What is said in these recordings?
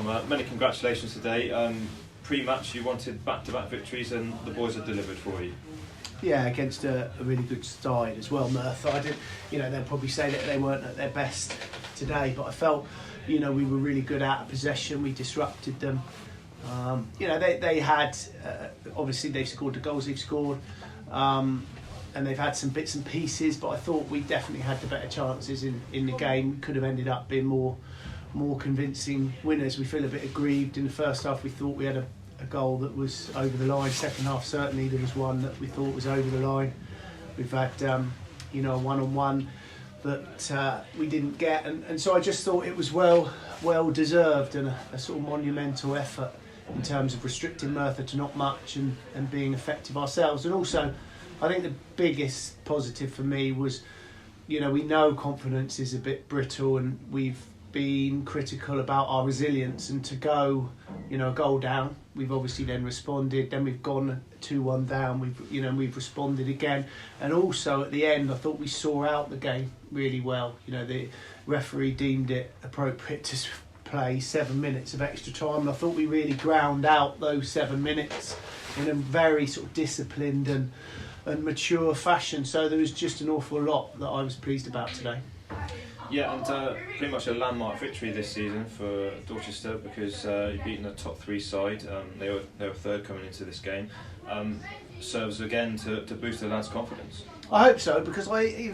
Tom, many congratulations today. Pre-match you wanted back-to-back victories and the boys have delivered for you. Yeah, against a really good side as well, Merthyr. I didn't, they'll probably say that they weren't at their best today, but I felt, we were really good out of possession. We disrupted them. They had, obviously they've scored the goals they've scored, and they've had some bits and pieces, but I thought we definitely had the better chances in the game. Could have ended up being more convincing winners. We feel a bit aggrieved. In the first half we thought we had a goal that was over the line. Second half certainly there was one that we thought was over the line. We've had a one-on-one that we didn't get, and so I just thought it was well deserved and a sort of monumental effort in terms of restricting Merthyr to not much and being effective ourselves. And also I think the biggest positive for me was, we know confidence is a bit brittle and we've been critical about our resilience, and to go, a goal down, we've obviously then responded, then we've gone 2-1 down, we've responded again, and also at the end I thought we saw out the game really well. The referee deemed it appropriate to play 7 minutes of extra time, and I thought we really ground out those 7 minutes in a very sort of disciplined and mature fashion. So there was just an awful lot that I was pleased about today. Yeah, and pretty much a landmark victory this season for Dorchester, because you've beaten a top 3 side. They were third coming into this game. Serves again to boost the lads' confidence. I hope so, because I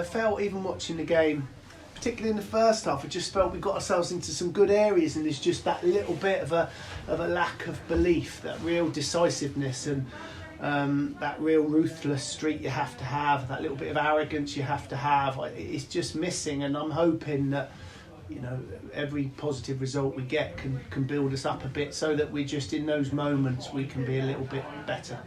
felt even watching the game, particularly in the first half, I just felt we got ourselves into some good areas, and there's just that little bit of a lack of belief, that real decisiveness and that real ruthless streak you have to have, that little bit of arrogance you have to have. It's just missing, and I'm hoping that every positive result we get can build us up a bit, so that we just, in those moments, we can be a little bit better.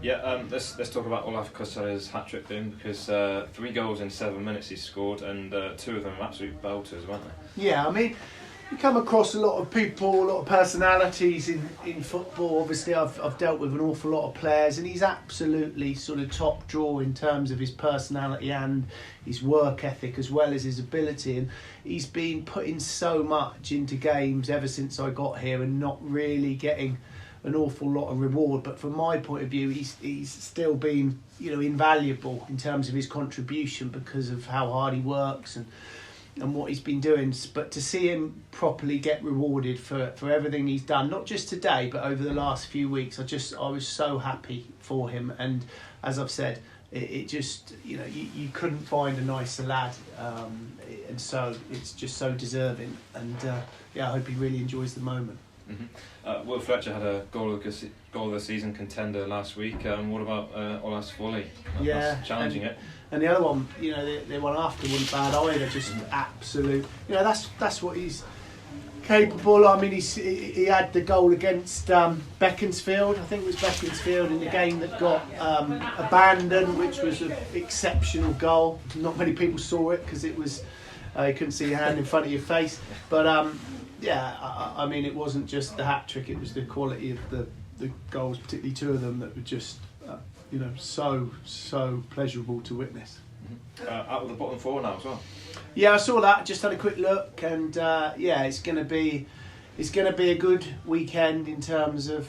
Yeah, let's talk about Olaf Kosa's hat-trick then, because 3 goals in 7 minutes he scored, and 2 of them are absolute belters, weren't they? Yeah, I mean, you come across a lot of people, a lot of personalities in football. Obviously, I've dealt with an awful lot of players, and he's absolutely sort of top draw in terms of his personality and his work ethic, as well as his ability. And he's been putting so much into games ever since I got here, and not really getting an awful lot of reward. But from my point of view, he's still been invaluable in terms of his contribution, because of how hard he works and what he's been doing. But to see him properly get rewarded for everything he's done, not just today but over the last few weeks, I was so happy for him. And as I've said, it just, you couldn't find a nicer lad, and so it's just so deserving, and I hope he really enjoys the moment. Mm-hmm. Will Fletcher had a goal of the season contender last week. What about Olaf's volley? That's challenging it. And the other one, the one after wasn't bad either. Just absolute. That's what he's capable. I mean, he had the goal against Beaconsfield. I think it was Beaconsfield in the game that got abandoned, which was an exceptional goal. Not many people saw it because it was you couldn't see your hand in front of your face. But I mean, it wasn't just the hat trick; it was the quality of the goals, particularly 2 of them, that were just so pleasurable to witness. Mm-hmm. Out of the bottom 4 now as well. Yeah, I saw that. Just had a quick look, and it's going to be a good weekend in terms of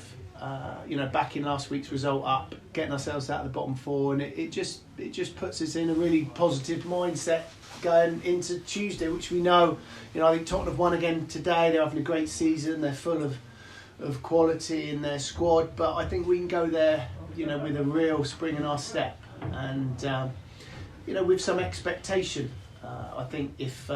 backing last week's result up, getting ourselves out of the bottom 4, and it just puts us in a really positive mindset going into Tuesday, which we know. I think Tottenham have won again today. They're having a great season. They're full of quality in their squad, but I think we can go there, with a real spring in our step, and with some expectation. I think if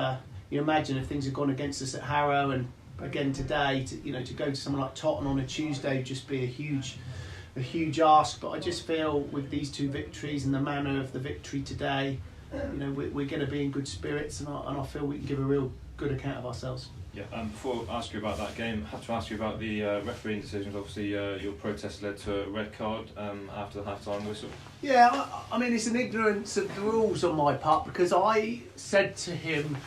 you imagine if things had gone against us at Harrow and again today, to go to someone like Tottenham on a Tuesday would just be a huge ask. But I just feel with these 2 victories and the manner of the victory today, we're going to be in good spirits, and I feel we can give a real good account of ourselves. Yeah. Before I ask you about that game, I have to ask you about the refereeing decisions. Obviously, your protest led to a red card after the half-time whistle. Yeah, I mean, it's an ignorance of the rules on my part, because I said to him,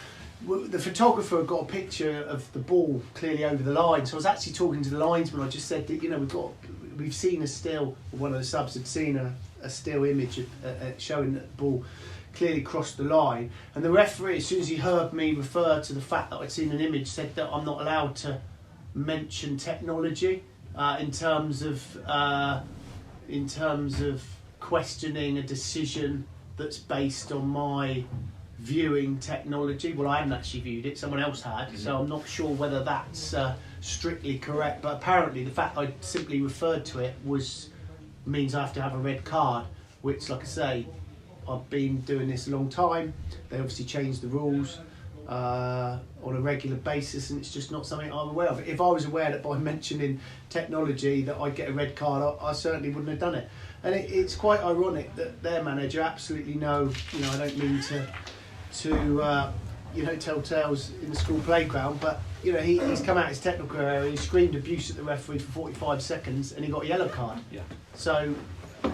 the photographer got a picture of the ball clearly over the line, so I was actually talking to the linesman. I just said that we've seen a still, one of the subs had seen a still image showing that the ball clearly crossed the line. And the referee, as soon as he heard me refer to the fact that I'd seen an image, said that I'm not allowed to mention technology in terms of questioning a decision that's based on my viewing technology. Well, I hadn't actually viewed it, someone else had, so I'm not sure whether that's strictly correct, but apparently the fact I simply referred to it means I have to have a red card, which, like I say, I've been doing this a long time. They obviously changed the rules on a regular basis, and it's just not something I'm aware of. If I was aware that by mentioning technology that I'd get a red card, I certainly wouldn't have done it. And it's quite ironic that their manager absolutely I don't mean to tell tales in the school playground, but he's come out his technical area, he screamed abuse at the referee for 45 seconds and he got a yellow card. Yeah. So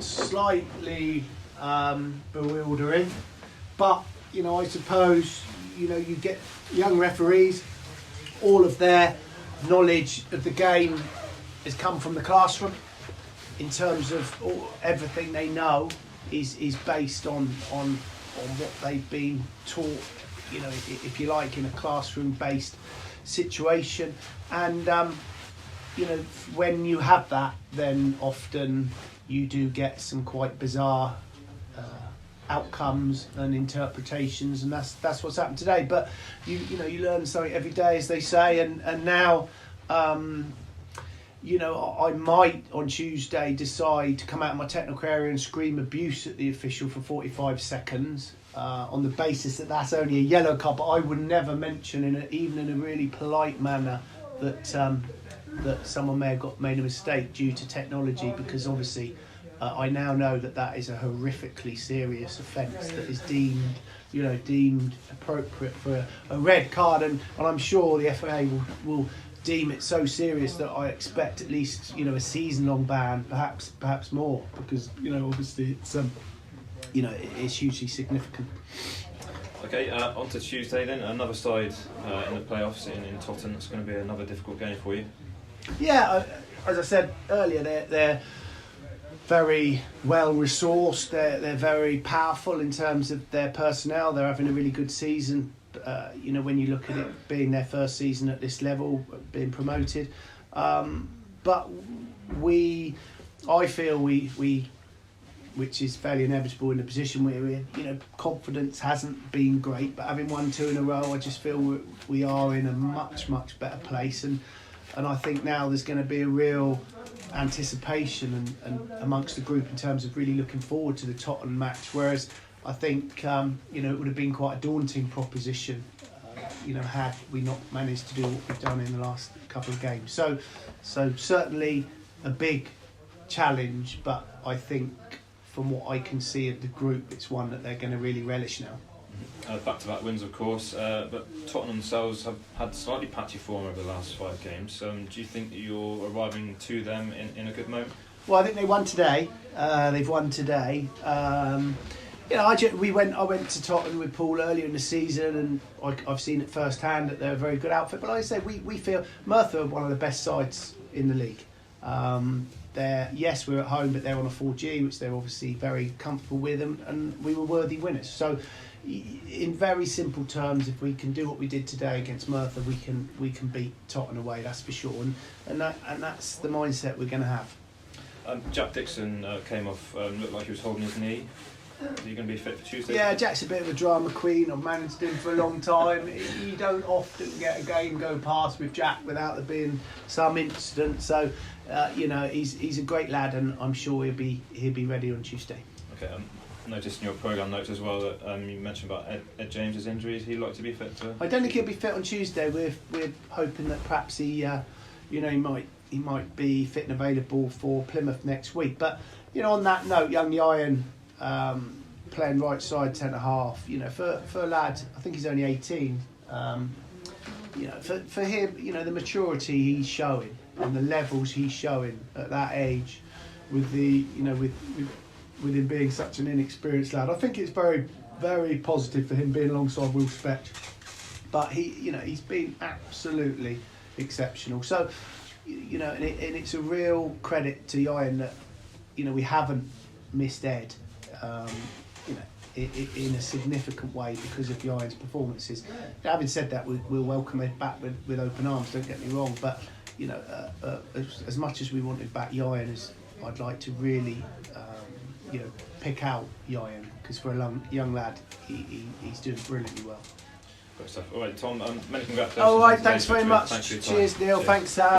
slightly bewildering, but I suppose you get young referees, all of their knowledge of the game has come from the classroom in terms of everything they know is based on what they've been taught, if you like, in a classroom-based situation. And, when you have that, then often you do get some quite bizarre outcomes and interpretations, and that's what's happened today. But, you learn something every day, as they say, and now... I might on Tuesday decide to come out of my technical area and scream abuse at the official for 45 seconds on the basis that that's only a yellow card, but I would never mention, even in a really polite manner, that someone may have made a mistake due to technology, because obviously I now know that is a horrifically serious offence that is deemed appropriate for a red card, and I'm sure the FA will deem it so serious that I expect at least a season-long ban, perhaps more, because obviously it's hugely significant. Okay, on to Tuesday then. Another side in the playoffs in Tottenham. It's going to be another difficult game for you. Yeah, as I said earlier, they're very well resourced. They're very powerful in terms of their personnel. They're having a really good season. When you look at it being their first season at this level, being promoted, but I feel we, which is fairly inevitable in the position we're in. Confidence hasn't been great, but having won 2 in a row, I just feel we are in a much better place, and I think now there's going to be a real anticipation and amongst the group in terms of really looking forward to the Tottenham match, whereas I think it would have been quite a daunting proposition, had we not managed to do what we've done in the last couple of games. So certainly a big challenge, but I think from what I can see of the group, it's one that they're going to really relish now. Back-to-back wins, of course, but Tottenham themselves have had slightly patchy form over the last 5 games. Do you think that you're arriving to them in a good moment? Well, I think they won today. They've won today. I went to Tottenham with Paul earlier in the season, and I've seen it firsthand that they're a very good outfit. But like I say, we feel Merthyr are one of the best sides in the league. We're at home, but they're on a 4G, which they're obviously very comfortable with, and we were worthy winners. So, in very simple terms, if we can do what we did today against Merthyr, we can beat Tottenham away. That's for sure, and that's the mindset we're going to have. Jack Dixon came off, looked like he was holding his knee. Are you going to be fit for Tuesday? Yeah, Jack's a bit of a drama queen. I've managed him for a long time. You don't often get a game go past with Jack without there being some incident. So, he's a great lad, and I'm sure he'll be ready on Tuesday. Okay. Noticed in your programme notes as well that you mentioned about Ed James's injuries. He'd like to be fit too. I don't think he'll be fit on Tuesday. We're hoping that perhaps he might be fit and available for Plymouth next week. But on that note, young Ian. Playing right side centre half, for a lad, I think he's only 18. For him, the maturity he's showing and the levels he's showing at that age, with with him being such an inexperienced lad, I think it's very, very positive for him being alongside Will Spetch. But he's been absolutely exceptional. So, and it's a real credit to Ian that we haven't missed Ed. in a significant way because of Yayan's performances. Having said that, we'll welcome him back with open arms. Don't get me wrong, but you know, as much as we wanted back Yayan, as I'd like to really, you know, pick out Yayan because for a young lad, he's doing brilliantly well. Great stuff. All right, Tom. Many congratulations. All right, thanks very much. Thanks for your time. Cheers, Neil. Cheers. Thanks, Sam.